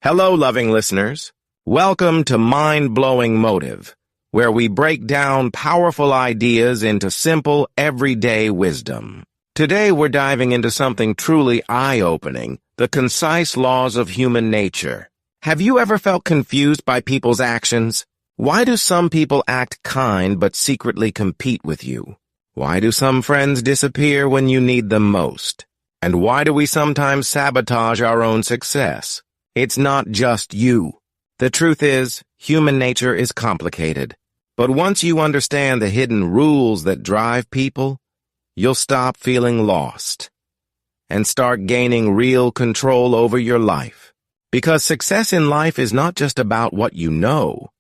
Hello, loving listeners. Welcome to Mind-Blowing Motive, where we break down powerful ideas into simple, everyday wisdom. Today, we're diving into something truly eye-opening, the concise laws of human nature. Have you ever felt confused by people's actions? Why do some people act kind but secretly compete with you? Why do some friends disappear when you need them most? And why do we sometimes sabotage our own success? It's not just you. The truth is, human nature is complicated. But once you understand the hidden rules that drive people, you'll stop feeling lost and start gaining real control over your life. Because success in life is not just about what you know.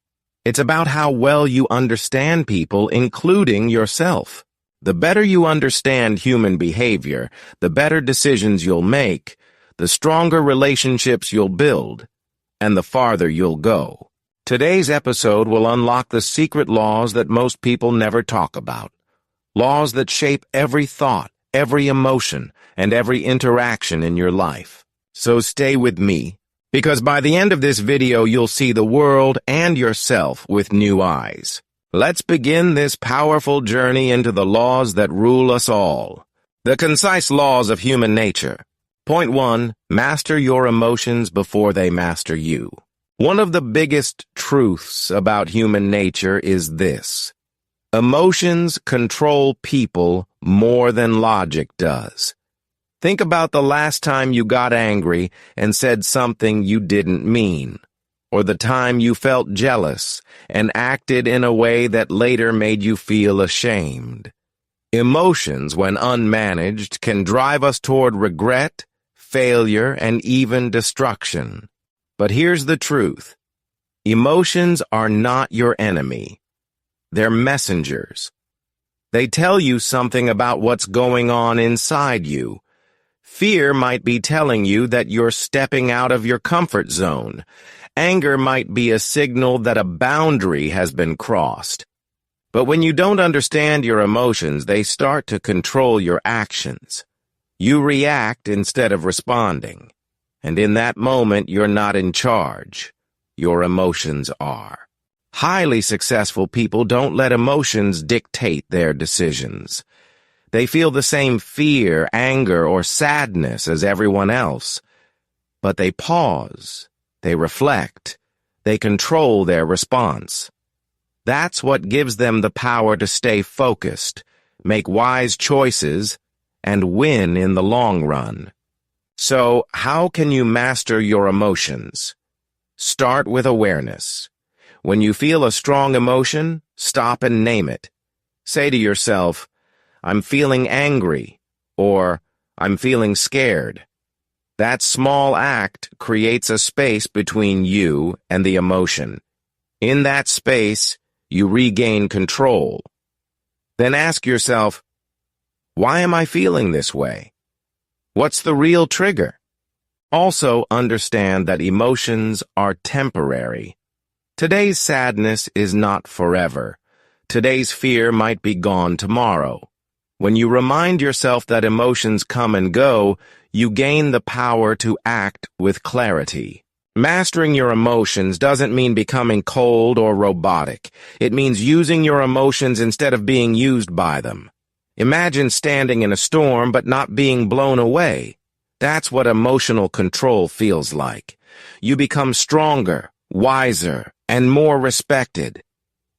It's about how well you understand people, including yourself. The better you understand human behavior, the better decisions you'll make, the stronger relationships you'll build, and the farther you'll go. Today's episode will unlock the secret laws that most people never talk about. Laws that shape every thought, every emotion, and every interaction in your life. So stay with me, because by the end of this video you'll see the world and yourself with new eyes. Let's begin this powerful journey into the laws that rule us all. The concise laws of human nature. Point 1. Master your emotions before they master you. One of the biggest truths about human nature is this. Emotions control people more than logic does. Think about the last time you got angry and said something you didn't mean, or the time you felt jealous and acted in a way that later made you feel ashamed. Emotions, when unmanaged, can drive us toward regret, failure, and even destruction. But here's the truth. Emotions are not your enemy. They're messengers. They tell you something about what's going on inside you. Fear might be telling you that you're stepping out of your comfort zone. Anger might be a signal that a boundary has been crossed. But when you don't understand your emotions, they start to control your actions. You react instead of responding. And in that moment, you're not in charge. Your emotions are. Highly successful people don't let emotions dictate their decisions. They feel the same fear, anger, or sadness as everyone else. But they pause. They reflect. They control their response. That's what gives them the power to stay focused, make wise choices, and win in the long run. So, how can you master your emotions? Start with awareness. When you feel a strong emotion, stop and name it. Say to yourself, I'm feeling angry, or I'm feeling scared. That small act creates a space between you and the emotion. In that space, you regain control. Then ask yourself, why am I feeling this way? What's the real trigger? Also understand that emotions are temporary. Today's sadness is not forever. Today's fear might be gone tomorrow. When you remind yourself that emotions come and go, you gain the power to act with clarity. Mastering your emotions doesn't mean becoming cold or robotic. It means using your emotions instead of being used by them. Imagine standing in a storm but not being blown away. That's what emotional control feels like. You become stronger, wiser, and more respected.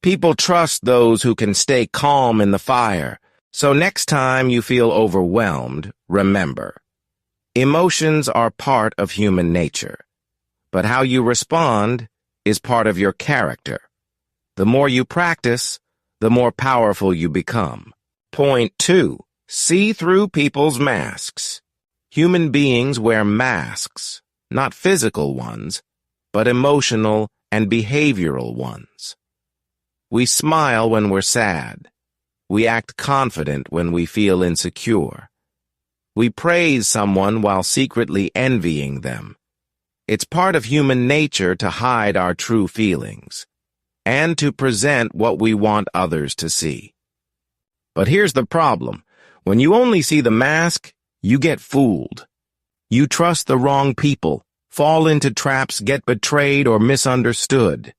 People trust those who can stay calm in the fire. So next time you feel overwhelmed, remember, emotions are part of human nature. But how you respond is part of your character. The more you practice, the more powerful you become. Point 2. See through people's masks. Human beings wear masks, not physical ones, but emotional and behavioral ones. We smile when we're sad. We act confident when we feel insecure. We praise someone while secretly envying them. It's part of human nature to hide our true feelings and to present what we want others to see. But here's the problem. When you only see the mask, you get fooled. You trust the wrong people. fall into traps, get betrayed, or misunderstood.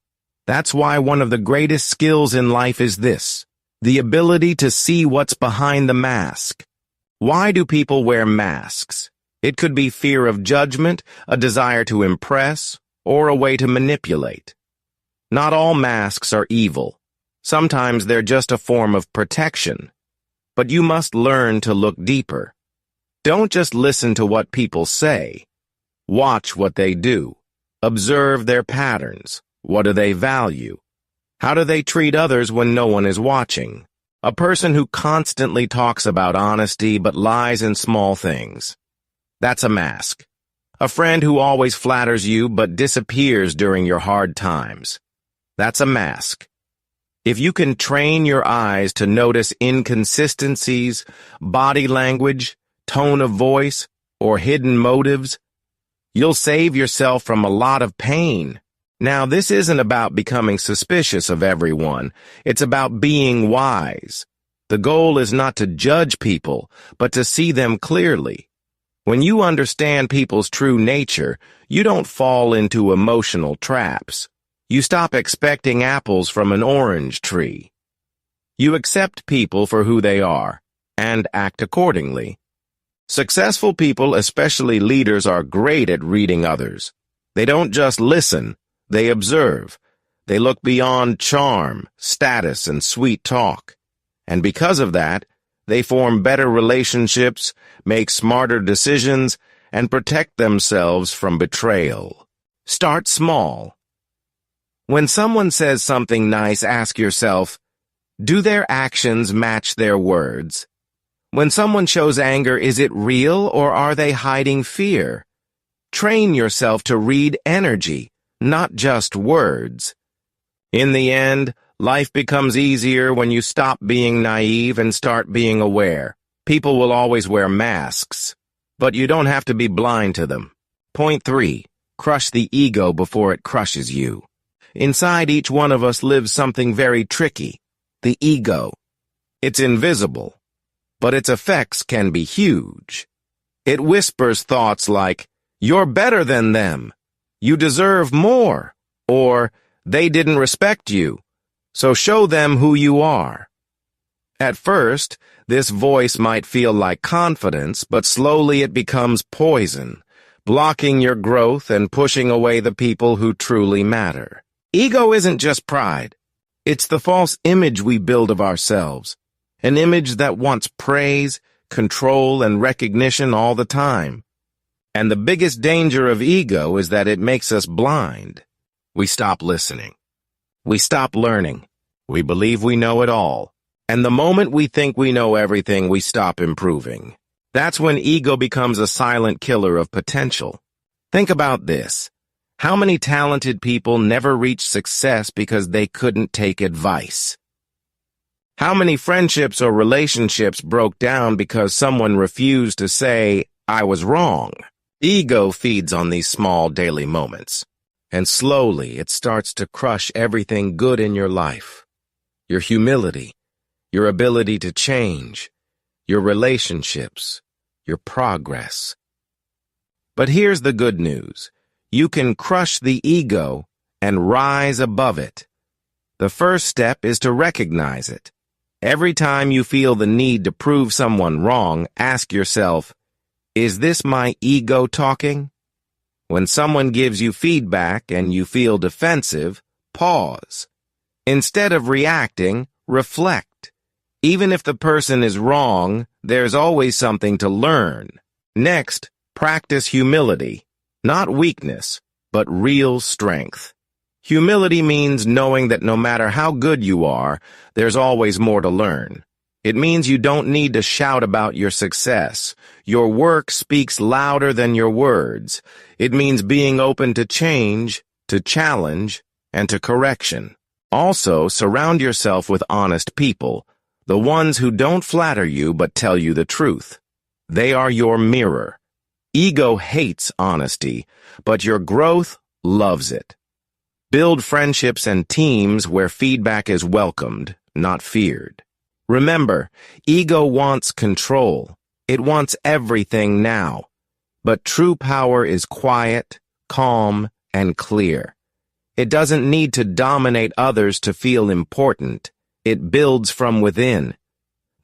That's why one of the greatest skills in life is this: the ability to see what's behind the mask. Why do people wear masks? It could be fear of judgment, a desire to impress, or a way to manipulate. Not all masks are evil. Sometimes they're just a form of protection. But you must learn to look deeper. Don't just listen to what people say. Watch what they do. Observe their patterns. What do they value? How do they treat others when no one is watching? A person who constantly talks about honesty but lies in small things. That's a mask. A friend who always flatters you but disappears during your hard times. That's a mask. If you can train your eyes to notice inconsistencies, body language, tone of voice, or hidden motives, you'll save yourself from a lot of pain. Now, this isn't about becoming suspicious of everyone. It's about being wise. The goal is not to judge people, but to see them clearly. When you understand people's true nature, you don't fall into emotional traps. You stop expecting apples from an orange tree. You accept people for who they are, and act accordingly. Successful people, especially leaders, are great at reading others. They don't just listen, they observe. They look beyond charm, status, and sweet talk. And because of that, they form better relationships, make smarter decisions, and protect themselves from betrayal. Start small. When someone says something nice, ask yourself, do their actions match their words? When someone shows anger, is it real or are they hiding fear? Train yourself to read energy, not just words. In the end, life becomes easier when you stop being naive and start being aware. People will always wear masks, but you don't have to be blind to them. Point 3. Crush the ego before it crushes you. Inside each one of us lives something very tricky, the ego. It's invisible, but its effects can be huge. It whispers thoughts like, "You're better than them," "You deserve more," or "They didn't respect you, so show them who you are." At first, this voice might feel like confidence, but slowly it becomes poison, blocking your growth and pushing away the people who truly matter. Ego isn't just pride. It's the false image we build of ourselves, an image that wants praise, control, and recognition all the time. And the biggest danger of ego is that it makes us blind. We stop listening. We stop learning. We believe we know it all. And the moment we think we know everything, we stop improving. That's when ego becomes a silent killer of potential. Think about this. How many talented people never reached success because they couldn't take advice? How many friendships or relationships broke down because someone refused to say, "I was wrong"? Ego feeds on these small daily moments, and slowly it starts to crush everything good in your life. Your humility, your ability to change, your relationships, your progress. But here's the good news. You can crush the ego and rise above it. The first step is to recognize it. Every time you feel the need to prove someone wrong, ask yourself, is this my ego talking? When someone gives you feedback and you feel defensive, pause. Instead of reacting, reflect. Even if the person is wrong, there's always something to learn. Next, practice humility. Not weakness, but real strength. Humility means knowing that no matter how good you are, there's always more to learn. It means you don't need to shout about your success. Your work speaks louder than your words. It means being open to change, to challenge, and to correction. Also, surround yourself with honest people, the ones who don't flatter you but tell you the truth. They are your mirror. Ego hates honesty, but your growth loves it. Build friendships and teams where feedback is welcomed, not feared. Remember, ego wants control. It wants everything now. But true power is quiet, calm, and clear. It doesn't need to dominate others to feel important. It builds from within.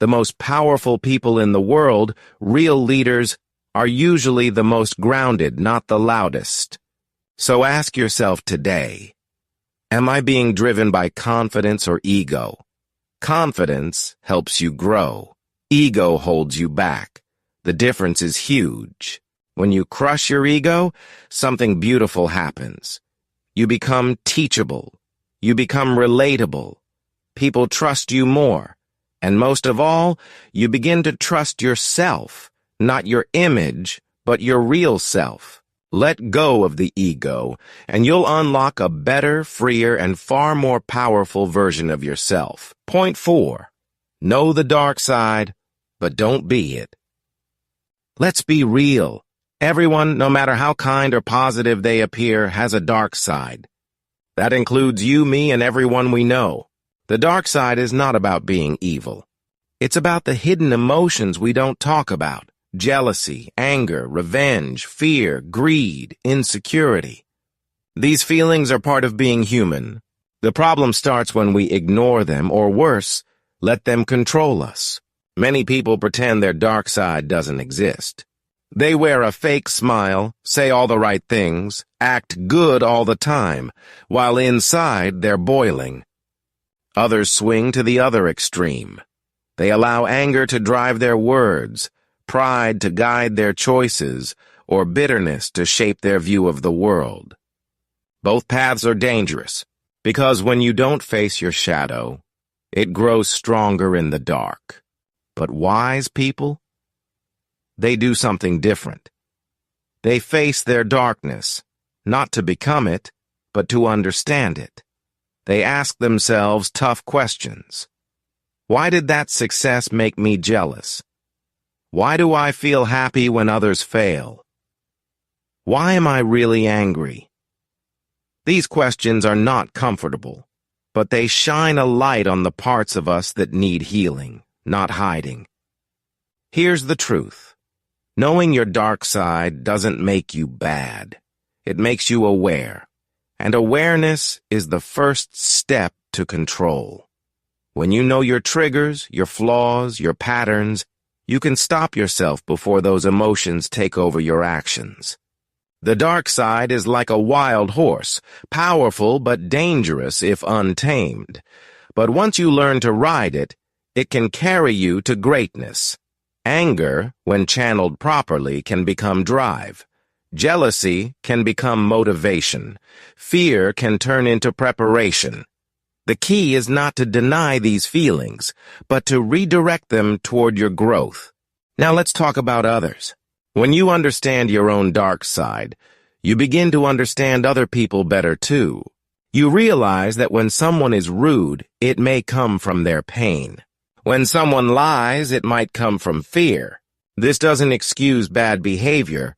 The most powerful people in the world, real leaders, are usually the most grounded, not the loudest. So ask yourself today, am I being driven by confidence or ego? Confidence helps you grow. Ego holds you back. The difference is huge. When you crush your ego, something beautiful happens. You become teachable. You become relatable. People trust you more. And most of all, you begin to trust yourself, not your image, but your real self. Let go of the ego, and you'll unlock a better, freer, and far more powerful version of yourself. Point 4. Know the dark side, but don't be it. Let's be real. Everyone, no matter how kind or positive they appear, has a dark side. That includes you, me, and everyone we know. The dark side is not about being evil. It's about the hidden emotions we don't talk about. Jealousy, anger, revenge, fear, greed, insecurity. These feelings are part of being human. The problem starts when we ignore them, or worse, let them control us. Many people pretend their dark side doesn't exist. They wear a fake smile, say all the right things, act good all the time, while inside they're boiling. Others swing to the other extreme. They allow anger to drive their words, pride to guide their choices, or bitterness to shape their view of the world. Both paths are dangerous, because when you don't face your shadow, it grows stronger in the dark. But wise people? They do something different. They face their darkness, not to become it, but to understand it. They ask themselves tough questions. Why did that success make me jealous? Why do I feel happy when others fail? Why am I really angry? These questions are not comfortable, but they shine a light on the parts of us that need healing, not hiding. Here's the truth. Knowing your dark side doesn't make you bad. It makes you aware. And awareness is the first step to control. When you know your triggers, your flaws, your patterns, you can stop yourself before those emotions take over your actions. The dark side is like a wild horse, powerful but dangerous if untamed. But once you learn to ride it, it can carry you to greatness. Anger, when channeled properly, can become drive. Jealousy can become motivation. Fear can turn into preparation. The key is not to deny these feelings, but to redirect them toward your growth. Now let's talk about others. When you understand your own dark side, you begin to understand other people better too. You realize that when someone is rude, it may come from their pain. When someone lies, it might come from fear. This doesn't excuse bad behavior,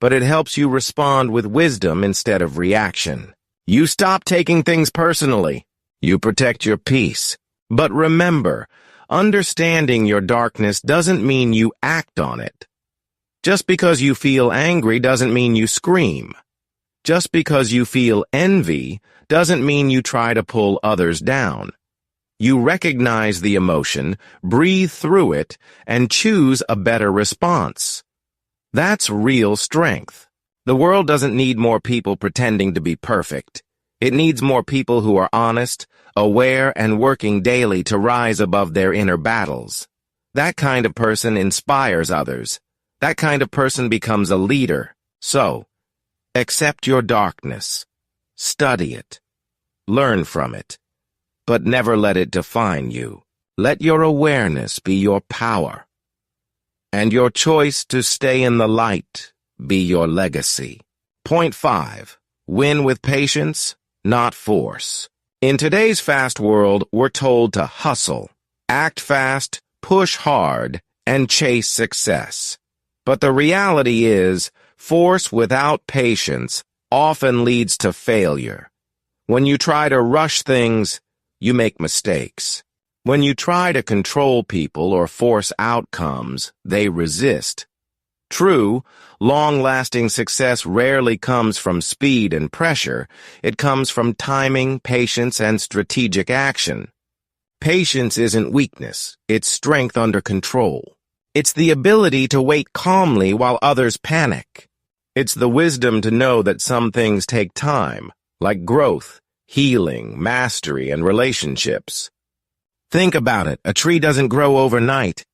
but it helps you respond with wisdom instead of reaction. You stop taking things personally. You protect your peace. But remember, understanding your darkness doesn't mean you act on it. Just because you feel angry doesn't mean you scream. Just because you feel envy doesn't mean you try to pull others down. You recognize the emotion, breathe through it, and choose a better response. That's real strength. The world doesn't need more people pretending to be perfect. It needs more people who are honest, aware, and working daily to rise above their inner battles. That kind of person inspires others. That kind of person becomes a leader. So, accept your darkness. Study it. Learn from it. But never let it define you. Let your awareness be your power. And your choice to stay in the light be your legacy. Point 5. Win with patience, not force. In today's fast world, we're told to hustle, act fast, push hard, and chase success. But the reality is, force without patience often leads to failure. When you try to rush things, you make mistakes. When you try to control people or force outcomes, they resist. True, long-lasting success rarely comes from speed and pressure. It comes from timing, patience, and strategic action. Patience isn't weakness, it's strength under control. It's the ability to wait calmly while others panic. It's the wisdom to know that some things take time, like growth, healing, mastery, and relationships. Think about it. A tree doesn't grow overnight.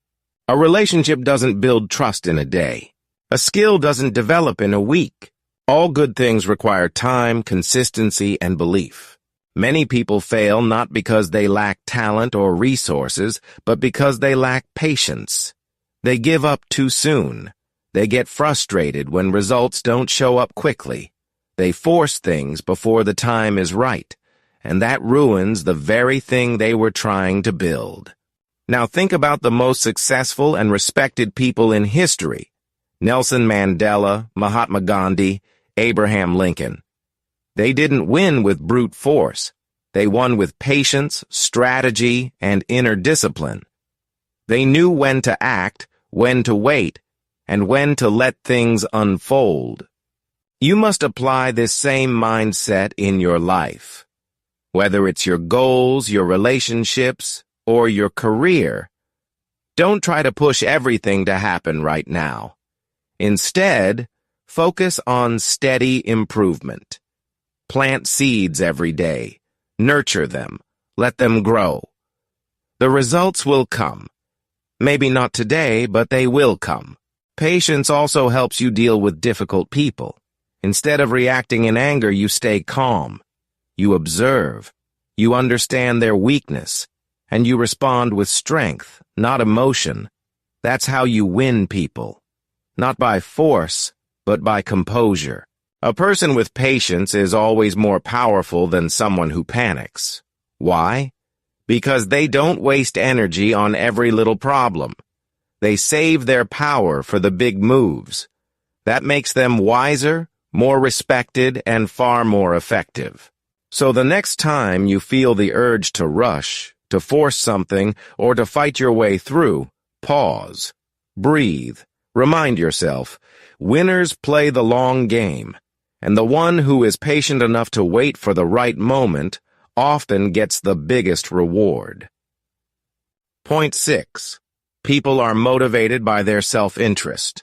A relationship doesn't build trust in a day. A skill doesn't develop in a week. All good things require time, consistency, and belief. Many people fail not because they lack talent or resources, but because they lack patience. They give up too soon. They get frustrated when results don't show up quickly. They force things before the time is right, and that ruins the very thing they were trying to build. Now think about the most successful and respected people in history: Nelson Mandela, Mahatma Gandhi, Abraham Lincoln. They didn't win with brute force. They won with patience, strategy, and inner discipline. They knew when to act, when to wait, and when to let things unfold. You must apply this same mindset in your life. Whether it's your goals, your relationships, or your career, don't try to push everything to happen right now. Instead, focus on steady improvement. Plant seeds every day. Nurture them. Let them grow. The results will come. Maybe not today, but they will come. Patience also helps you deal with difficult people. Instead of reacting in anger, you stay calm. You observe. You understand their weakness. And you respond with strength, not emotion. That's how you win people. Not by force, but by composure. A person with patience is always more powerful than someone who panics. Why? Because they don't waste energy on every little problem. They save their power for the big moves. That makes them wiser, more respected, and far more effective. So the next time you feel the urge to rush, to force something, or to fight your way through, pause, breathe, remind yourself, winners play the long game, and the one who is patient enough to wait for the right moment often gets the biggest reward. Point 6. People are motivated by their self-interest.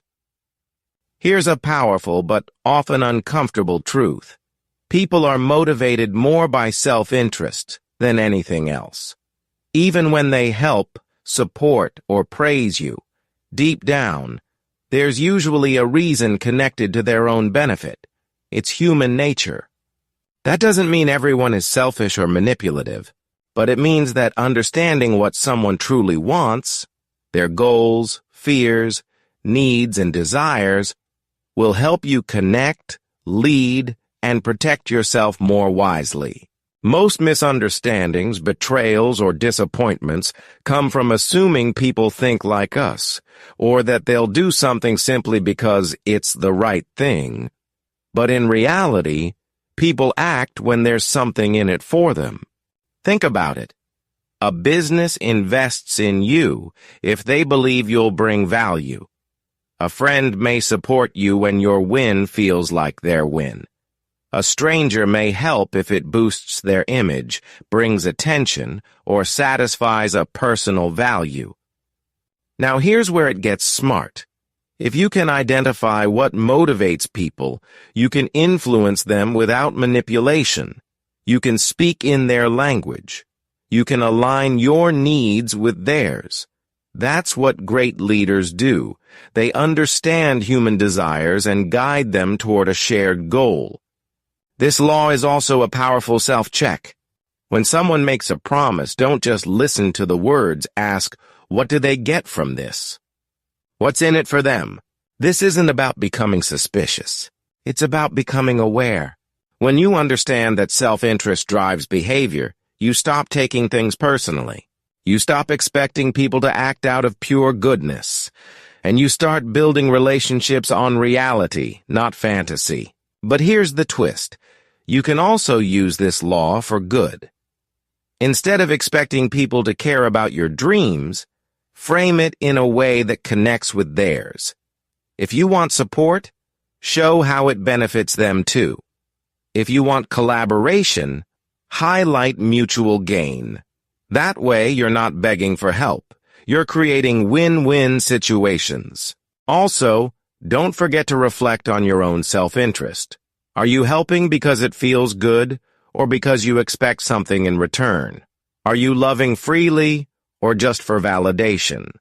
Here's a powerful but often uncomfortable truth. People are motivated more by self-interest than anything else. Even when they help, support, or praise you, deep down, there's usually a reason connected to their own benefit. It's human nature. That doesn't mean everyone is selfish or manipulative, but it means that understanding what someone truly wants, their goals, fears, needs, and desires, will help you connect, lead, and protect yourself more wisely. Most misunderstandings, betrayals, or disappointments come from assuming people think like us, or that they'll do something simply because it's the right thing. But in reality, people act when there's something in it for them. Think about it. A business invests in you if they believe you'll bring value. A friend may support you when your win feels like their win. A stranger may help if it boosts their image, brings attention, or satisfies a personal value. Now here's where it gets smart. If you can identify what motivates people, you can influence them without manipulation. You can speak in their language. You can align your needs with theirs. That's what great leaders do. They understand human desires and guide them toward a shared goal. This law is also a powerful self-check. When someone makes a promise, don't just listen to the words. Ask, what do they get from this? What's in it for them? This isn't about becoming suspicious. It's about becoming aware. When you understand that self-interest drives behavior, you stop taking things personally. You stop expecting people to act out of pure goodness. And you start building relationships on reality, not fantasy. But here's the twist. You can also use this law for good. Instead of expecting people to care about your dreams, frame it in a way that connects with theirs. If you want support, show how it benefits them too. If you want collaboration, highlight mutual gain. That way, you're not begging for help. You're creating win-win situations. Also, don't forget to reflect on your own self-interest. Are you helping because it feels good or because you expect something in return? Are you loving freely or just for validation?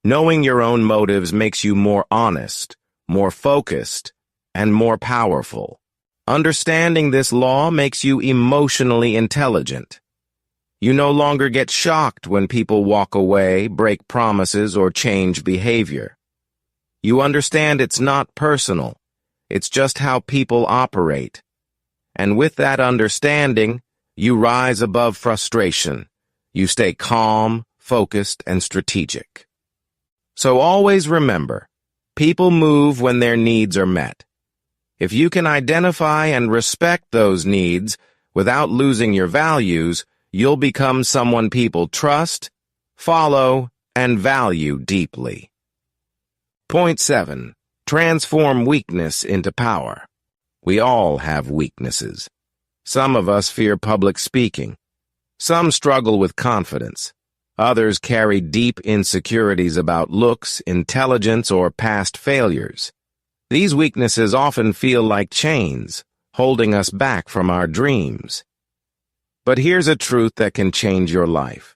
Knowing your own motives makes you more honest, more focused, and more powerful. Understanding this law makes you emotionally intelligent. You no longer get shocked when people walk away, break promises, or change behavior. You understand it's not personal. It's just how people operate. And with that understanding, you rise above frustration. You stay calm, focused, and strategic. So always remember, people move when their needs are met. If you can identify and respect those needs without losing your values, you'll become someone people trust, follow, and value deeply. Point 7. Transform weakness into power. We all have weaknesses. Some of us fear public speaking. Some struggle with confidence. Others carry deep insecurities about looks, intelligence, or past failures. These weaknesses often feel like chains, holding us back from our dreams. But here's a truth that can change your life.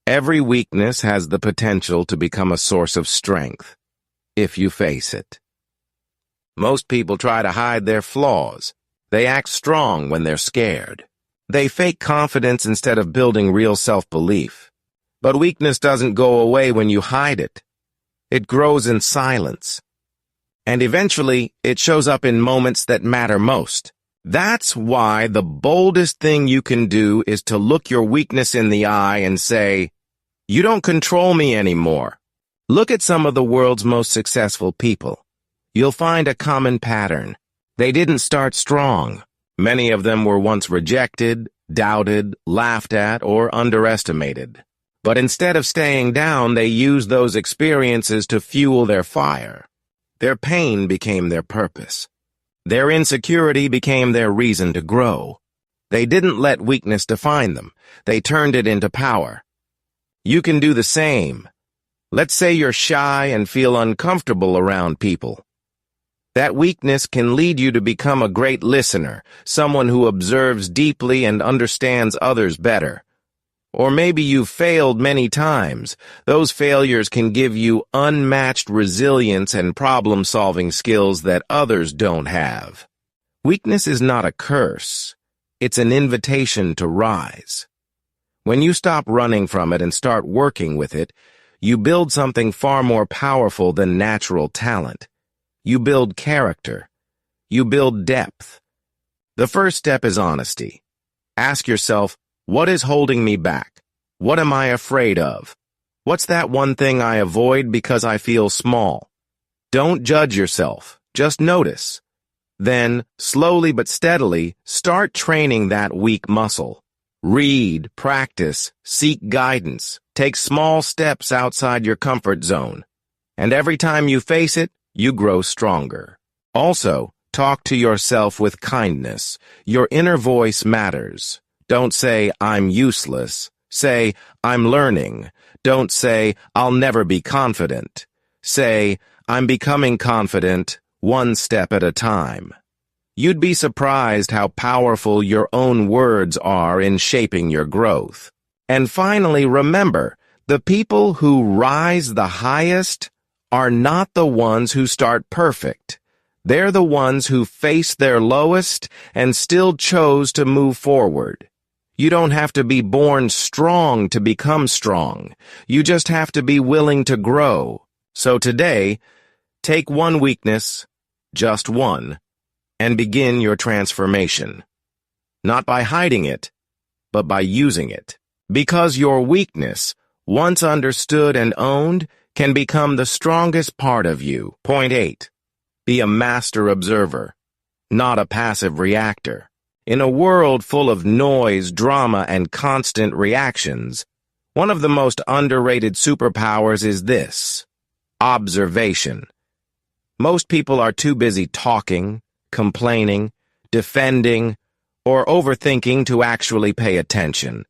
Every weakness has the potential to become a source of strength, if you face it. Most people try to hide their flaws. They act strong when they're scared. They fake confidence instead of building real self-belief. But weakness doesn't go away when you hide it. It grows in silence. And eventually, it shows up in moments that matter most. That's why the boldest thing you can do is to look your weakness in the eye and say, "You don't control me anymore." Look at some of the world's most successful people. You'll find a common pattern. They didn't start strong. Many of them were once rejected, doubted, laughed at, or underestimated. But instead of staying down, they used those experiences to fuel their fire. Their pain became their purpose. Their insecurity became their reason to grow. They didn't let weakness define them. They turned it into power. You can do the same. Let's say you're shy and feel uncomfortable around people. That weakness can lead you to become a great listener, someone who observes deeply and understands others better. Or maybe you've failed many times. Those failures can give you unmatched resilience and problem-solving skills that others don't have. Weakness is not a curse. It's an invitation to rise. When you stop running from it and start working with it, you build something far more powerful than natural talent. You build character. You build depth. The first step is honesty. Ask yourself, what is holding me back? What am I afraid of? What's that one thing I avoid because I feel small? Don't judge yourself. Just notice. Then, slowly but steadily, start training that weak muscle. Read, practice, seek guidance. Take small steps outside your comfort zone. And every time you face it, you grow stronger. Also, talk to yourself with kindness. Your inner voice matters. Don't say, "I'm useless." Say, "I'm learning." Don't say, "I'll never be confident." Say, "I'm becoming confident, one step at a time." You'd be surprised how powerful your own words are in shaping your growth. And finally, remember, the people who rise the highest are not the ones who start perfect. They're the ones who faced their lowest and still chose to move forward. You don't have to be born strong to become strong. You just have to be willing to grow. So today, take one weakness, just one, and begin your transformation. Not by hiding it, but by using it. Because your weakness, once understood and owned, can become the strongest part of you. Point 8. Be a master observer, not a passive reactor. In a world full of noise, drama, and constant reactions, one of the most underrated superpowers is this: observation. Most people are too busy talking, complaining, defending, or overthinking to actually pay attention.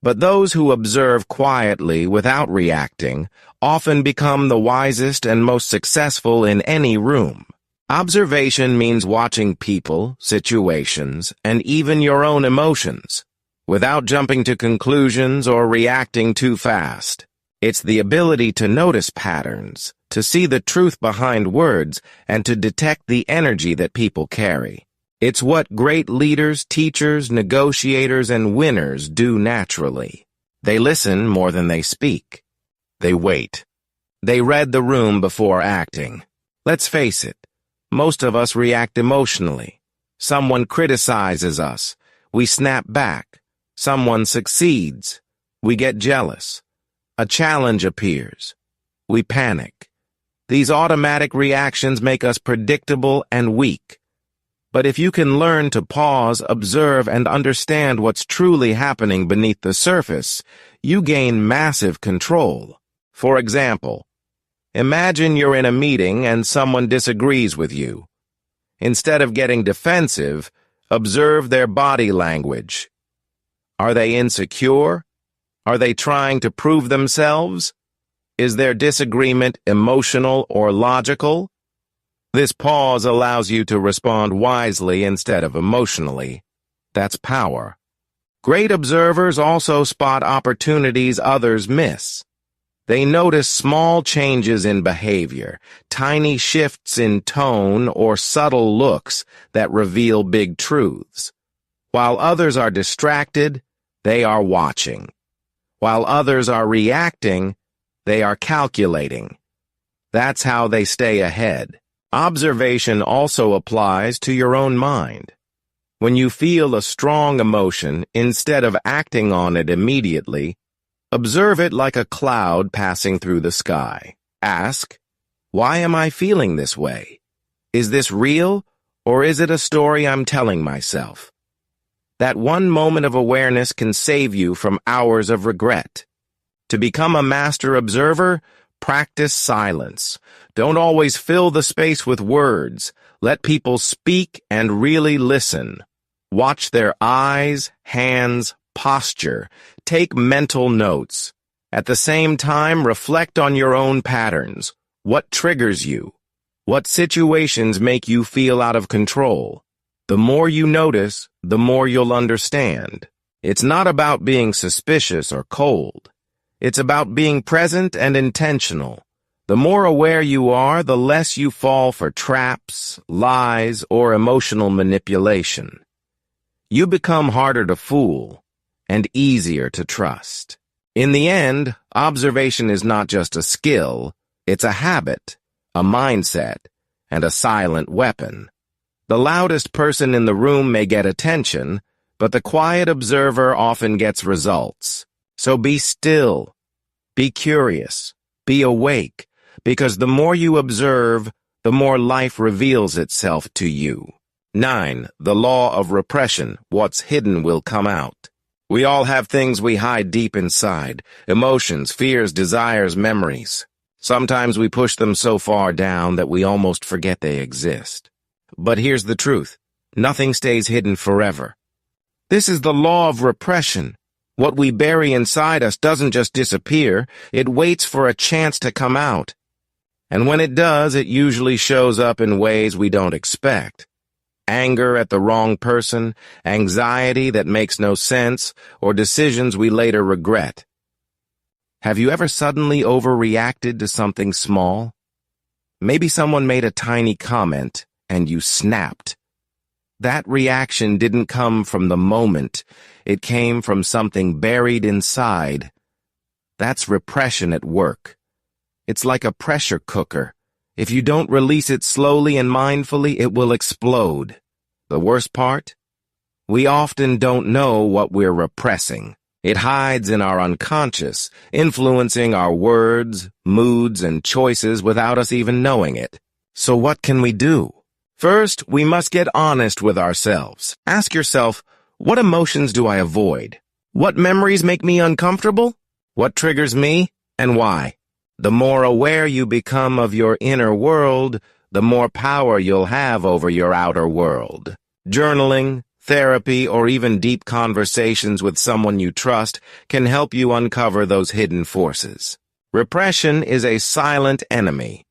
But those who observe quietly without reacting often become the wisest and most successful in any room. Observation means watching people, situations, and even your own emotions, without jumping to conclusions or reacting too fast. It's the ability to notice patterns, to see the truth behind words, and to detect the energy that people carry. It's what great leaders, teachers, negotiators, and winners do naturally. They listen more than they speak. They wait. They read the room before acting. Let's face it, most of us react emotionally. Someone criticizes us. We snap back. Someone succeeds. We get jealous. A challenge appears. We panic. These automatic reactions make us predictable and weak. But if you can learn to pause, observe, and understand what's truly happening beneath the surface, you gain massive control. For example, imagine you're in a meeting and someone disagrees with you. Instead of getting defensive, observe their body language. Are they insecure? Are they trying to prove themselves? Is their disagreement emotional or logical? This pause allows you to respond wisely instead of emotionally. That's power. Great observers also spot opportunities others miss. They notice small changes in behavior, tiny shifts in tone, or subtle looks that reveal big truths. While others are distracted, they are watching. While others are reacting, they are calculating. That's how they stay ahead. Observation also applies to your own mind. When you feel a strong emotion, instead of acting on it immediately, observe it like a cloud passing through the sky. Ask, why am I feeling this way? Is this real, or is it a story I'm telling myself? That one moment of awareness can save you from hours of regret. To become a master observer, practice silence. Don't always fill the space with words. Let people speak and really listen. Watch their eyes, hands, posture. Take mental notes. At the same time, reflect on your own patterns. What triggers you? What situations make you feel out of control? The more you notice, the more you'll understand. It's not about being suspicious or cold. It's about being present and intentional. The more aware you are, the less you fall for traps, lies, or emotional manipulation. You become harder to fool and easier to trust. In the end, observation is not just a skill, it's a habit, a mindset, and a silent weapon. The loudest person in the room may get attention, but the quiet observer often gets results. So be still, be curious, be awake, because the more you observe, the more life reveals itself to you. 9. The law of repression. What's hidden will come out. We all have things we hide deep inside, emotions, fears, desires, memories. Sometimes we push them so far down that we almost forget they exist. But here's the truth. Nothing stays hidden forever. This is the law of repression. What we bury inside us doesn't just disappear, it waits for a chance to come out. And when it does, it usually shows up in ways we don't expect. Anger at the wrong person, anxiety that makes no sense, or decisions we later regret. Have you ever suddenly overreacted to something small? Maybe someone made a tiny comment, and you snapped. That reaction didn't come from the moment. It came from something buried inside. That's repression at work. It's like a pressure cooker. If you don't release it slowly and mindfully, it will explode. The worst part? We often don't know what we're repressing. It hides in our unconscious, influencing our words, moods, and choices without us even knowing it. So what can we do? First, we must get honest with ourselves. Ask yourself, what emotions do I avoid? What memories make me uncomfortable? What triggers me, and why? The more aware you become of your inner world, the more power you'll have over your outer world. Journaling, therapy, or even deep conversations with someone you trust can help you uncover those hidden forces. Repression is a silent enemy.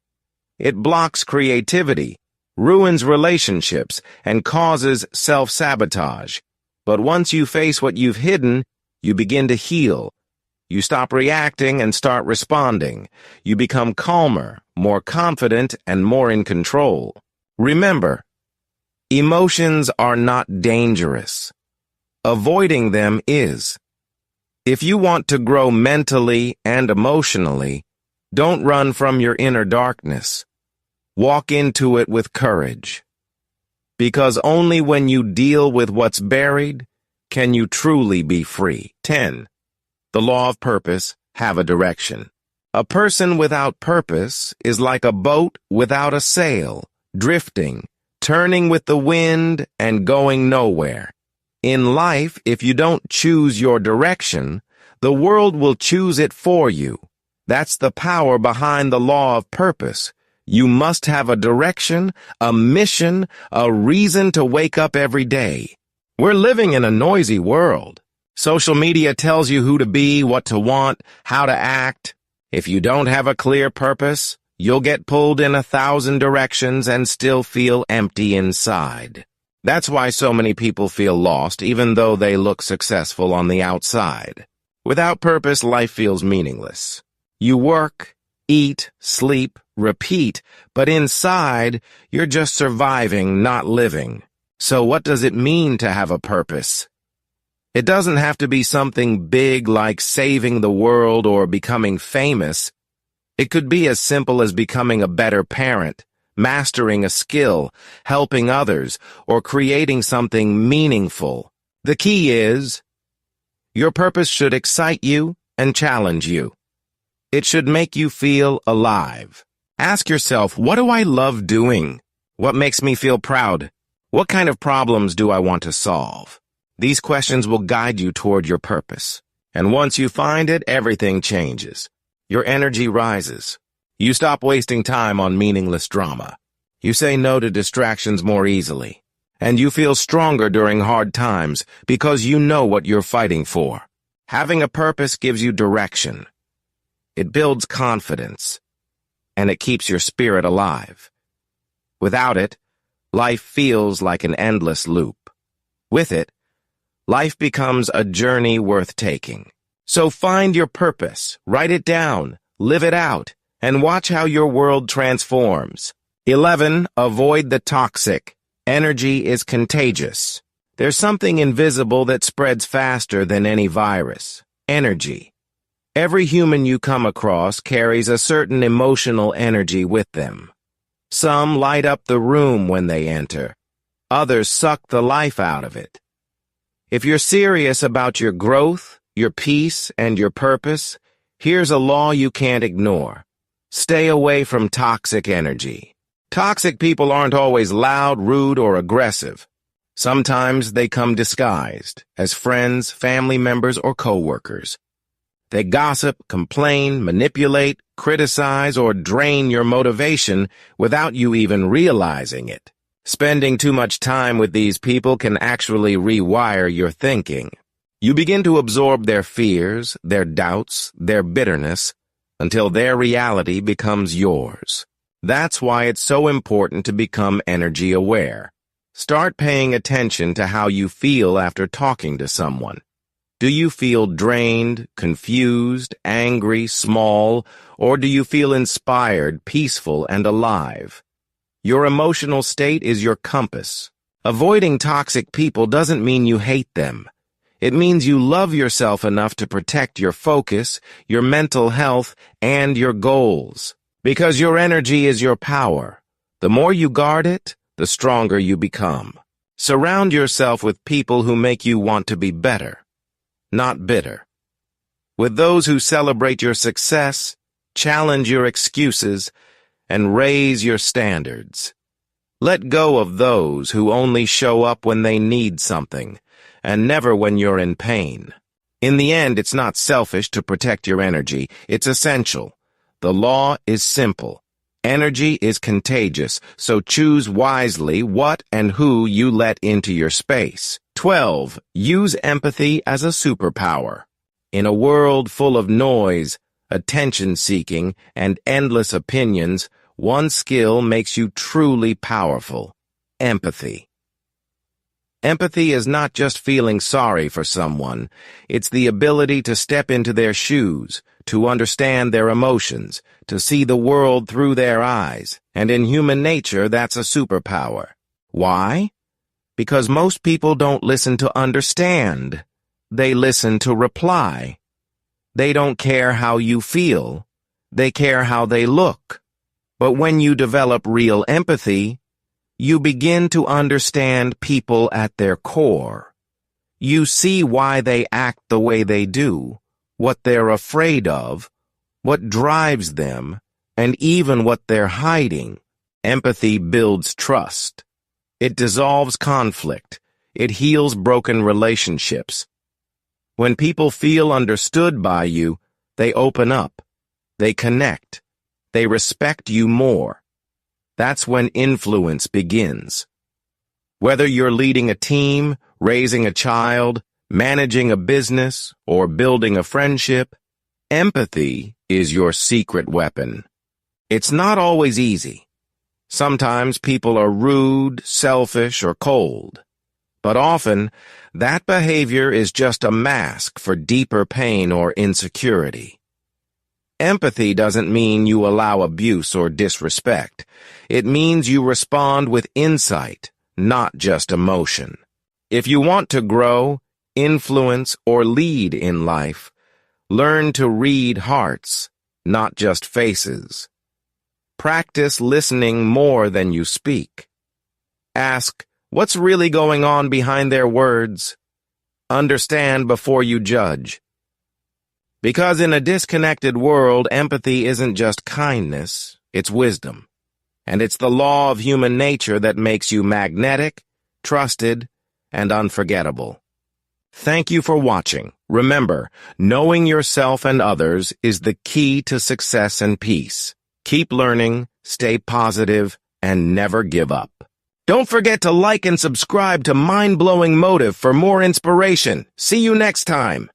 It blocks creativity, ruins relationships, and causes self-sabotage. But once you face what you've hidden, you begin to heal. You stop reacting and start responding. You become calmer, more confident, and more in control. Remember, emotions are not dangerous. Avoiding them is. If you want to grow mentally and emotionally, don't run from your inner darkness. Walk into it with courage. Because only when you deal with what's buried can you truly be free. 10. The law of purpose, have a direction. A person without purpose is like a boat without a sail, drifting, turning with the wind, and going nowhere. In life, if you don't choose your direction, the world will choose it for you. That's the power behind the law of purpose. You must have a direction, a mission, a reason to wake up every day. We're living in a noisy world. Social media tells you who to be, what to want, how to act. If you don't have a clear purpose, you'll get pulled in 1,000 directions and still feel empty inside. That's why so many people feel lost, even though they look successful on the outside. Without purpose, life feels meaningless. You work, eat, sleep, repeat, but inside, you're just surviving, not living. So what does it mean to have a purpose? It doesn't have to be something big like saving the world or becoming famous. It could be as simple as becoming a better parent, mastering a skill, helping others, or creating something meaningful. The key is, your purpose should excite you and challenge you. It should make you feel alive. Ask yourself, what do I love doing? What makes me feel proud? What kind of problems do I want to solve? These questions will guide you toward your purpose. And once you find it, everything changes. Your energy rises. You stop wasting time on meaningless drama. You say no to distractions more easily. And you feel stronger during hard times because you know what you're fighting for. Having a purpose gives you direction. It builds confidence. And it keeps your spirit alive. Without it, life feels like an endless loop. With it, life becomes a journey worth taking. So find your purpose, write it down, live it out, and watch how your world transforms. 11. Avoid the toxic. Energy is contagious. There's something invisible that spreads faster than any virus. Energy. Every human you come across carries a certain emotional energy with them. Some light up the room when they enter. Others suck the life out of it. If you're serious about your growth, your peace, and your purpose, here's a law you can't ignore. Stay away from toxic energy. Toxic people aren't always loud, rude, or aggressive. Sometimes they come disguised as friends, family members, or co-workers. They gossip, complain, manipulate, criticize, or drain your motivation without you even realizing it. Spending too much time with these people can actually rewire your thinking. You begin to absorb their fears, their doubts, their bitterness, until their reality becomes yours. That's why it's so important to become energy aware. Start paying attention to how you feel after talking to someone. Do you feel drained, confused, angry, small, or do you feel inspired, peaceful, and alive? Your emotional state is your compass. Avoiding toxic people doesn't mean you hate them. It means you love yourself enough to protect your focus, your mental health, and your goals. Because your energy is your power. The more you guard it, the stronger you become. Surround yourself with people who make you want to be better, not bitter. With those who celebrate your success, challenge your excuses, and raise your standards. Let go of those who only show up when they need something, and never when you're in pain. In the end, it's not selfish to protect your energy. It's essential. The law is simple. Energy is contagious, so choose wisely what and who you let into your space. 12. Use empathy as a superpower. In a world full of noise, attention-seeking, and endless opinions, one skill makes you truly powerful: empathy. Empathy is not just feeling sorry for someone. It's the ability to step into their shoes, to understand their emotions, to see the world through their eyes. And in human nature, that's a superpower. Why? Because most people don't listen to understand. They listen to reply. They don't care how you feel. They care how they look. But when you develop real empathy, you begin to understand people at their core. You see why they act the way they do, what they're afraid of, what drives them, and even what they're hiding. Empathy builds trust. It dissolves conflict. It heals broken relationships. When people feel understood by you, they open up. They connect. They respect you more. That's when influence begins. Whether you're leading a team, raising a child, managing a business, or building a friendship, empathy is your secret weapon. It's not always easy. Sometimes people are rude, selfish, or cold. But often, that behavior is just a mask for deeper pain or insecurity. Empathy doesn't mean you allow abuse or disrespect. It means you respond with insight, not just emotion. If you want to grow, influence, or lead in life, learn to read hearts, not just faces. Practice listening more than you speak. Ask, what's really going on behind their words? Understand before you judge. Because in a disconnected world, empathy isn't just kindness, it's wisdom. And it's the law of human nature that makes you magnetic, trusted, and unforgettable. Thank you for watching. Remember, knowing yourself and others is the key to success and peace. Keep learning, stay positive, and never give up. Don't forget to like and subscribe to Mind Blowing Motive for more inspiration. See you next time.